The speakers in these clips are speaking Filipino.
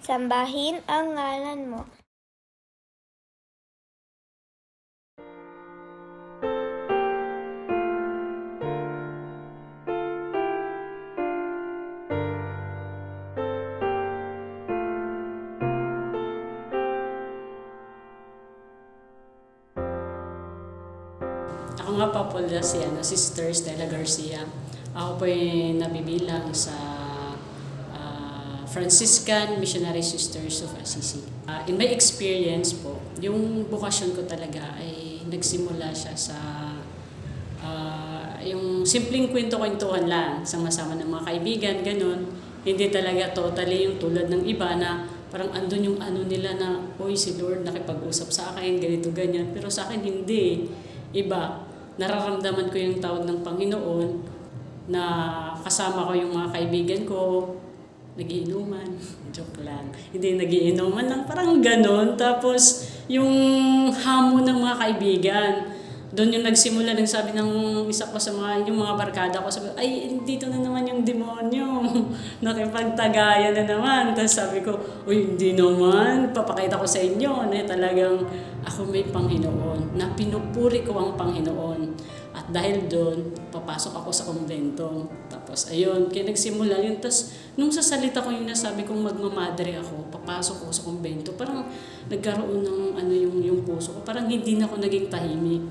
Sambahin ang ngalan mo. Ako nga pa pala Sister Stella Garcia. Ako po ay nabibilang sa Franciscan Missionary Sisters of Assisi. In my experience po, yung bukasyon ko talaga ay nagsimula siya sa yung simpleng kwento-kwentuhan lang, sama-sama ng mga kaibigan, ganun. Hindi talaga totally yung tulad ng iba na parang andun yung ano nila na, oy, si Lord nakipag-usap sa akin, ganito, ganyan. Pero sa akin hindi. Iba, nararamdaman ko yung tawag ng Panginoon na kasama ko yung mga kaibigan ko, nagiinuman, joke lang. Hindi nagiinuman lang, parang ganon. Tapos, yung hamon ng mga kaibigan, doon yung nagsimula ng sabi ng isa ko sa mga, yung mga barkada ko, sabi, ay, dito na naman yung demonyo. Nakipagtagaya na naman. Tapos sabi ko, uy, hindi naman, papakita ko sa inyo na talagang ako may Panginoon, na pinupuri ko ang Panginoon. At dahil doon, papasok ako sa kumbento. Tapos, ayun, kaya nagsimula yun. Tapos, nung sasalita ko yung nasabi kong magmamadre ako, papasok ako sa kumbento, parang nagkaroon ng yung puso ko. Parang hindi na ako naging tahimik.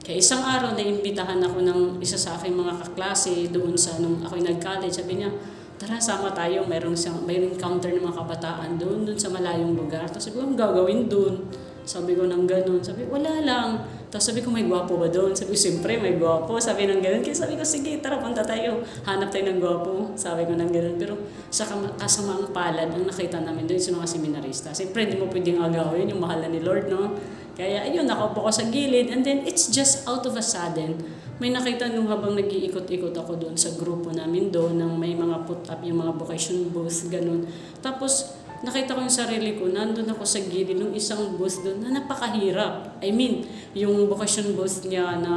Kaya isang araw, naimbitahan ako ng isa sa aking mga kaklase doon sa, nung ako'y nag-college, sabi niya, tara, sama tayo, mayroong encounter ng mga kabataan doon sa malayong lugar. Tapos sabi ko, ang gagawin doon? Sabi ko ng ganun. Sabi, wala lang. Tapos sabi ko, may gwapo ba doon? Sabi ko, siyempre, may gwapo. Sabi ng ganun. Kaya sabi ko, sige, tara, punta tayo. Hanap tayo ng gwapo. Sabi ko ng ganun. Pero sa kasamaang palad, ang nakita namin doon, yung mga seminarista. Siyempre, hindi mo pwedeng agawin yung mahala ni Lord, no? Kaya ayun, nakaupo ko sa gilid. And then, it's just out of a sudden. May nakita nung habang nag-iikot-ikot ako doon sa grupo namin doon, nang may mga put up, yung mga vocation booth, ganun. Tapos, nakita ko yung sarili ko, nandun ako sa gilid ng isang booth doon na napakahirap. I mean, yung vocation booth niya na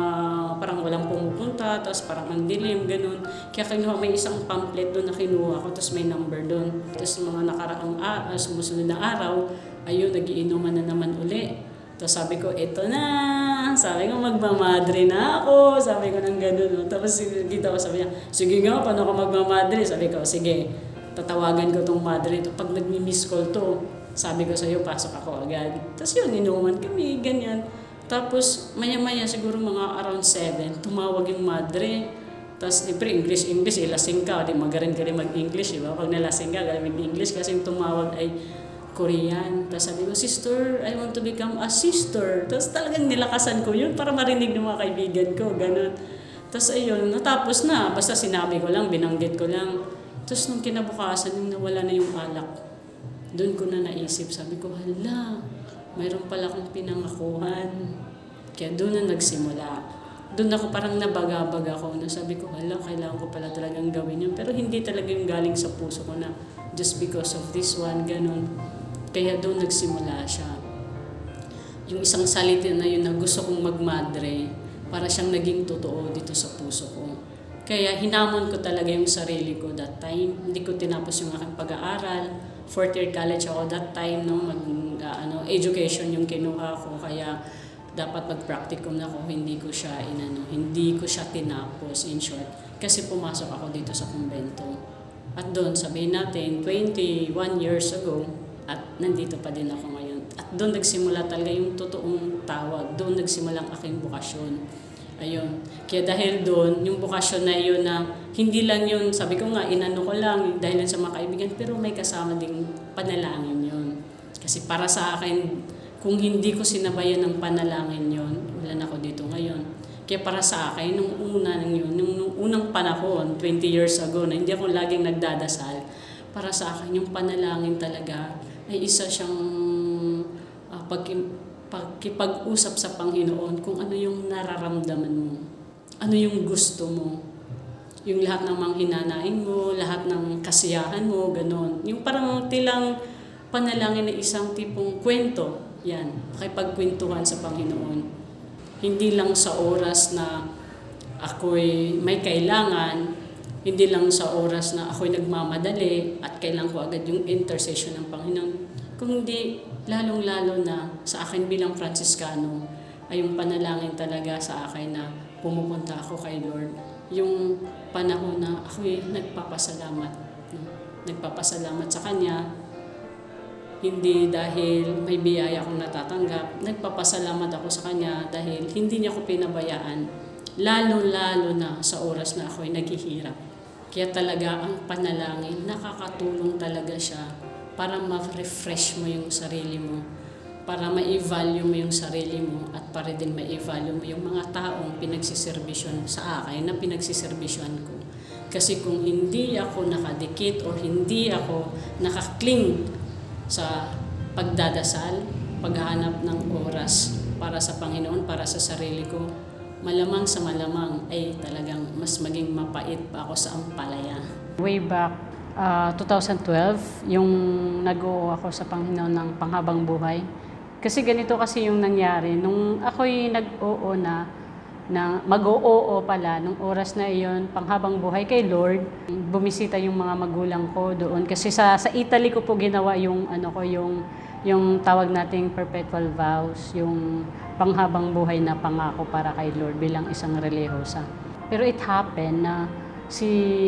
parang walang pumupunta, tapos parang ang dilim, ganun. Kaya kinuha, may isang pamphlet doon na kinuha ko, tapos may number doon. Tapos mga nakaraang sumusunod na araw, ayun, nagiinuman na naman uli. Tapos sabi ko, eto na. Sabi ko, magmamadre na ako. Sabi ko ng ganun. Tapos dito ako, sabi niya, sige nga, paano ako magmamadre? Sabi ko, sige, tatawagan ko tong madre ito. Pag nagmi-miss call to, sabi ko sa'yo, pasok ako agad. Tapos yun, inuman kami, ganyan. Tapos maya-maya, siguro mga around 7, tumawag yung madre. Tapos siyempre, English, lasing ka. Di magaling ka rin mag-English, diba? Pag nalasing ka, galing mag-English kasi yung tumawag ay Korean. Tapos sabi ko, sister, I want to become a sister. Tapos talagang nilakasan ko yun para marinig ng mga kaibigan ko, ganun. Tapos ayun, natapos na. Basta sinabi ko lang, binanggit ko lang. Tapos nung kinabukasan, yung nawala na yung alak, doon ko na naisip. Sabi ko, hala, mayroon pala akong pinangakuhan. Kaya doon na nagsimula. Doon ako parang nabaga-baga ko na sabi ko, hala, kailangan ko pala talagang gawin yun. Pero hindi talaga yung galing sa puso ko na just because of this one, ganun. Kaya doon nagsimula siya. Yung isang salita na yun na gusto kong magmadre, para siyang naging totoo dito sa puso ko. Kaya hinamon ko talaga yung sarili ko that time. Hindi ko tinapos yung aking pag-aaral. Fourth year college ako that time, no? Education yung kinuha ko. Kaya dapat mag-practicum na ako. Hindi ko siya tinapos, in short. Kasi pumasok ako dito sa kumbento. At doon, sabihin natin, 21 years ago, at nandito pa din ako ngayon. At doon nagsimula talaga yung totoong tawag. Doon nagsimula ang aking bukasyon. Ayun. Kaya dahil doon, yung bukasyon na yun na hindi lang yun, sabi ko nga, inano ko lang dahil sa mga kaibigan, pero may kasama ding panalangin yun. Kasi para sa akin, kung hindi ko sinabayan ng panalangin yun, wala na ako dito ngayon. Kaya para sa akin, nung unang panahon, 20 years ago, na hindi ako laging nagdadasal, para sa akin, yung panalangin talaga ay isa siyang pagkipag-usap sa Panginoon kung ano yung nararamdaman mo, ano yung gusto mo, yung lahat ng mga hinanain mo, lahat ng kasiyahan mo, ganon. Yung parang tilang panalangin na isang tipong kwento, yan, makipagkwentuhan sa Panginoon. Hindi lang sa oras na ako'y may kailangan, Hindi lang sa oras na ako'y nagmamadali at kailangan ko agad yung intercession ng Panginoon. Kung hindi, lalong-lalo na sa akin bilang Franciscano, ay yung panalangin talaga sa akin na pumupunta ako kay Lord. Yung panahon na ako'y nagpapasalamat. Nagpapasalamat sa Kanya, hindi dahil may biyaya akong natatanggap. Nagpapasalamat ako sa Kanya dahil hindi niya ako pinabayaan. Lalo-lalo na sa oras na ako'y naghihirap. Kaya talaga ang panalangin, nakakatulong talaga siya para ma-refresh mo yung sarili mo, para ma-evalue mo yung sarili mo, at para din ma-evalue mo yung mga taong pinagsiservisyon sa akin na pinagsiservisyon ko. Kasi kung hindi ako nakadikit o hindi ako nakakling sa pagdadasal, paghahanap ng oras para sa Panginoon, para sa sarili ko, malamang sa malamang ay talagang mas maging mapait pa ako sa ampalaya. Way back 2012, yung nag-oo ako sa Panginoon ng panghabang buhay. Kasi ganito kasi yung nangyari. Nung ako'y nag-oo na mag-oo pala, nung oras na iyon, panghabang buhay kay Lord, bumisita yung mga magulang ko doon. Kasi sa Italy ko po ginawa yung, yung tawag nating perpetual vows, yung panghabang buhay na pangako para kay Lord bilang isang relihiyosa. Pero it happened na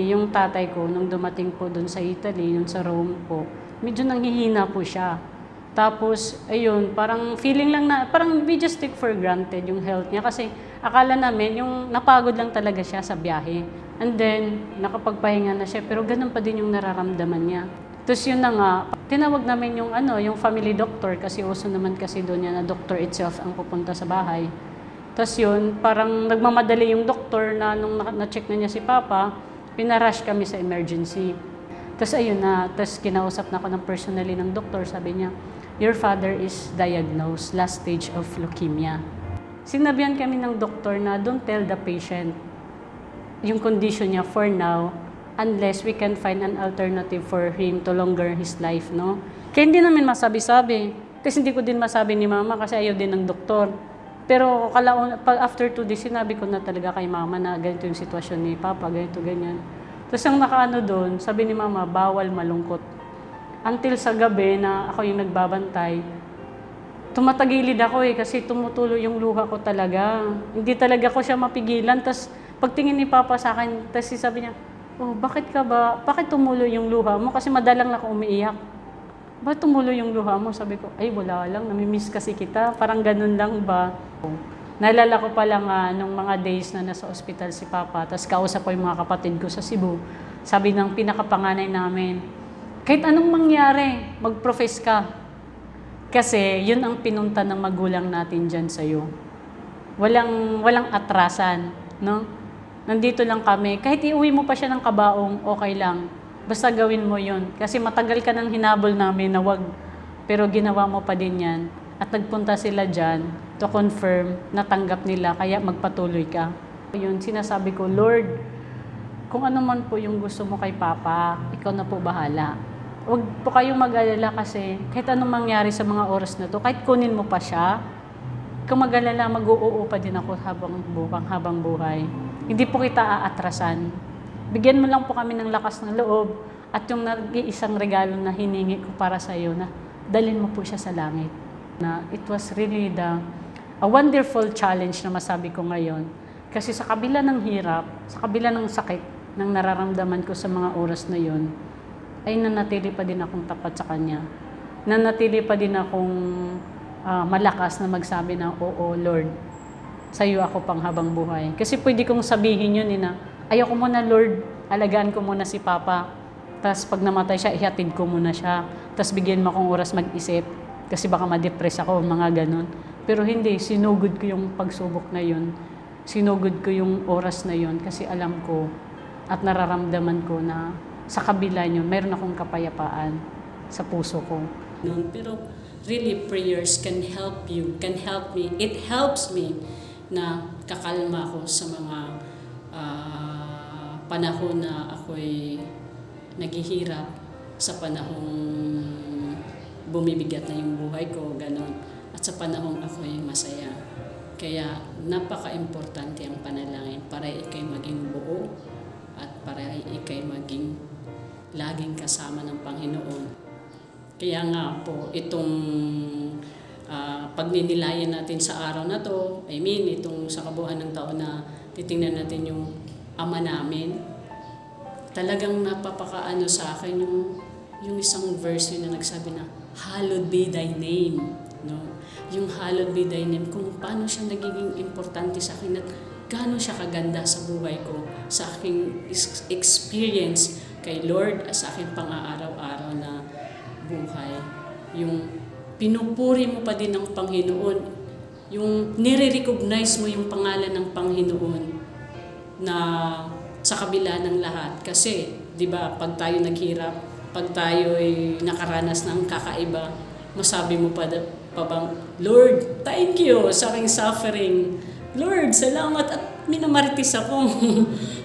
yung tatay ko, nung dumating po doon sa Italy, yung sa Rome po, medyo nanghihina po siya. Tapos, ayun, parang feeling lang na, parang we just take for granted yung health niya kasi akala namin yung napagod lang talaga siya sa biyahe. And then, nakapagpahinga na siya, pero ganun pa din yung nararamdaman niya. Tapos yun na nga, tinawag namin yung family doctor kasi uso naman kasi doon yan na doctor itself ang pupunta sa bahay. Tapos yun, parang nagmamadali yung doktor na nung na-check na niya si Papa, pinarush kami sa emergency. Tapos ayun na, tapos kinausap na ako ng personally ng doktor, sabi niya, your father is diagnosed last stage of leukemia. Sinabihan kami ng doktor na don't tell the patient yung condition niya for now unless we can find an alternative for him to longer his life, no? Kaya hindi namin masabi-sabi. Kasi hindi ko din masabi ni Mama kasi ayaw din ng doktor. Pero after 2 days, sinabi ko na talaga kay Mama na ganito yung sitwasyon ni Papa, ganito, ganyan. Tapos ang nakaano doon, sabi ni Mama, bawal malungkot. Until sa gabi na ako yung nagbabantay, tumatagilid ako kasi tumutulo yung luha ko talaga. Hindi talaga ko siya mapigilan. Tapos pagtingin ni Papa sa akin, tapos sabi niya, oh, bakit tumulo yung luha mo? Kasi madalang ako umiiyak. Bakit tumulo yung luha mo? Sabi ko, ay wala lang, namimiss kasi kita. Parang ganun lang ba? Naalala ko pa lang nung mga days na nasa ospital si Papa, tapos kausap ko yung mga kapatid ko sa Cebu. Sabi ng pinakapanganay namin, kahit anong mangyari, mag-profess ka. Kasi yun ang pinunta ng magulang natin dyan sa'yo. Walang atrasan, no? Nandito lang kami. Kahit iuwi mo pa siya ng kabaong, okay lang. Basta gawin mo yun. Kasi matagal ka nang hinabol namin na wag. Pero ginawa mo pa din yan. At nagpunta sila dyan to confirm na tanggap nila, kaya magpatuloy ka. Yun, sinasabi ko, Lord, kung ano man po yung gusto mo kay Papa, ikaw na po bahala. Huwag po kayong mag-alala kasi kahit anong mangyari sa mga oras na to, kahit kunin mo pa siya, kung mag-alala, mag-uoo pa din ako habang buhay. Hindi po kita aatrasan. Bigyan mo lang po kami ng lakas ng loob at yung nag-iisang regalo na hiningi ko para sa iyo na dalhin mo po siya sa langit. Na it was really a wonderful challenge na masabi ko ngayon. Kasi sa kabila ng hirap, sa kabila ng sakit, ng nararamdaman ko sa mga oras na yon, ay nanatili pa din akong tapat sa Kanya. Nanatili pa din akong malakas na magsabi na, oo Lord, sa iyo ako pang habang buhay. Kasi pwede kong sabihin yun na, ayoko muna Lord, alagaan ko muna si Papa. Tapos pag namatay siya, ihatid ko muna siya. Tapos bigyan mo akong oras mag-isip. Kasi baka ma-depress ako, mga ganun. Pero hindi, sinugod ko yung pagsubok na yun. Sinugod ko yung oras na yun kasi alam ko at nararamdaman ko na sa kabila nyo, meron akong kapayapaan sa puso ko. Pero really, prayers can help you, can help me. It helps me na kakalma ko sa mga panahon na ako'y naghihirap, sa panahong bumibigat na yung buhay ko, gano'n. At sa panahong ako'y masaya. Kaya napaka-importante ang panalangin para ikay maging buo, at para ikay maging laging kasama ng Panginoon. Kaya nga po, itong pagninilayan natin sa araw na to, itong sa kabuuan ng taon na titingnan natin yung Ama namin, talagang napapakaano sa akin yung isang verse na nagsabi na, hallowed be thy name. No? Yung hallowed be thy name, kung paano siya nagiging importante sa akin at gaano siya kaganda sa buhay ko, sa aking experience kay Lord at sa aking pang-aaraw-araw na buhay. Yung pinupuri mo pa din ng Panginoon, yung nire-recognize mo yung pangalan ng Panginoon na sa kabila ng lahat. Kasi, di ba, pag tayo naghirap, pag tayo ay nakaranas ng kakaiba, masabi mo pa bang, Lord, thank you sa aking suffering. Lord, salamat at minamaritis ako.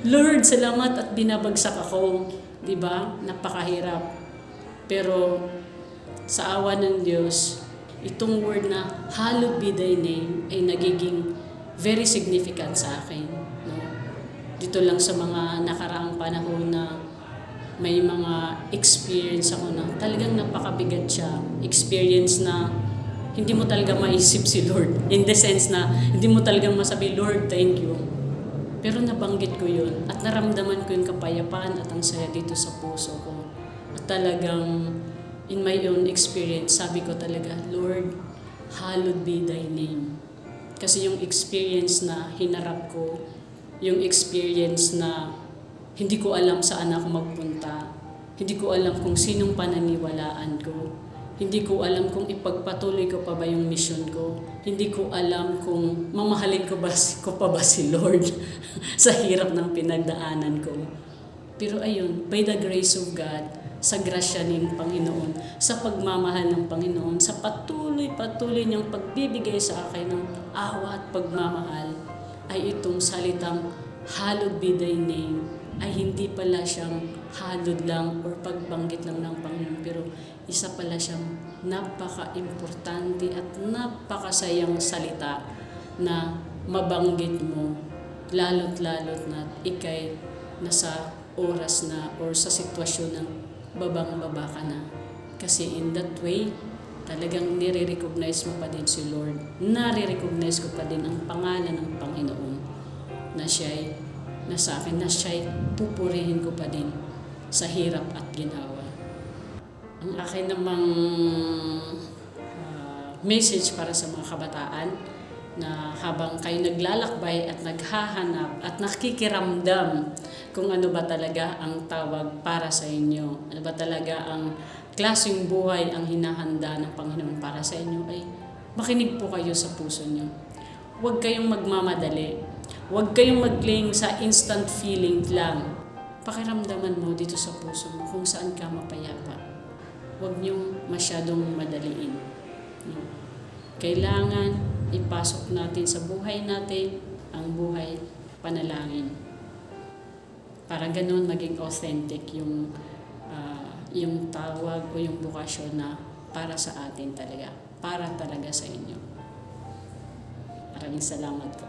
Lord, salamat at binabagsak ako. Di ba? Napakahirap. Pero sa awa ng Diyos, itong word na hallowed be thy name ay nagiging very significant sa akin. No? Dito lang sa mga nakaraang panahon na may mga experience ako na talagang napakabigat siya. Experience na hindi mo talaga maisip si Lord. In the sense na hindi mo talagang masabi, Lord, thank you. Pero nabanggit ko yun at naramdaman ko yung kapayapaan at ang saya dito sa puso ko. At talagang in my own experience, sabi ko talaga, Lord, hallowed be thy name. Kasi yung experience na hinarap ko, yung experience na hindi ko alam saan ako magpunta, hindi ko alam kung sinong pananiwalaan ko, hindi ko alam kung ipagpatuloy ko pa ba yung mission ko, hindi ko alam kung mamahalin ko pa ba si Lord sa hirap ng pinagdaanan ko. Pero ayun, by the grace of God, sa grasya ng Panginoon, sa pagmamahal ng Panginoon, sa patuloy niyang pagbibigay sa akin ng awa at pagmamahal, ay itong salitang hallowed be thy name ay hindi pala siyang hallowed lang or pagbanggit lang ng Panginoon, pero isa pala siyang napaka-importante at napakasayang salita na mabanggit mo lalot-lalot na ikay nasa oras na or sa sitwasyon ng babang-baba ka na. Kasi in that way, talagang nire-recognize mo pa din si Lord. Nare-recognize ko pa din ang pangalan ng Panginoon na siya'y nasa akin, na siya'y pupurihin ko pa din sa hirap at ginawa. Ang akin namang message para sa mga kabataan na habang kayo naglalakbay at naghahanap at nakikiramdam kung ano ba talaga ang tawag para sa inyo, ano ba talaga ang klaseng buhay ang hinahanda ng Panginoon para sa inyo, ay makinig po kayo sa puso niyo. Huwag kayong magmamadali. Huwag kayong magling sa instant feeling lang. Pakiramdaman mo dito sa puso mo kung saan ka mapayapa. Huwag niyong masyadong madaliin. Kailangan ipasok natin sa buhay natin ang buhay panalangin. Para ganun maging authentic yung tawag o yung bukasyon na para sa atin talaga. Para talaga sa inyo. Maraming salamat po.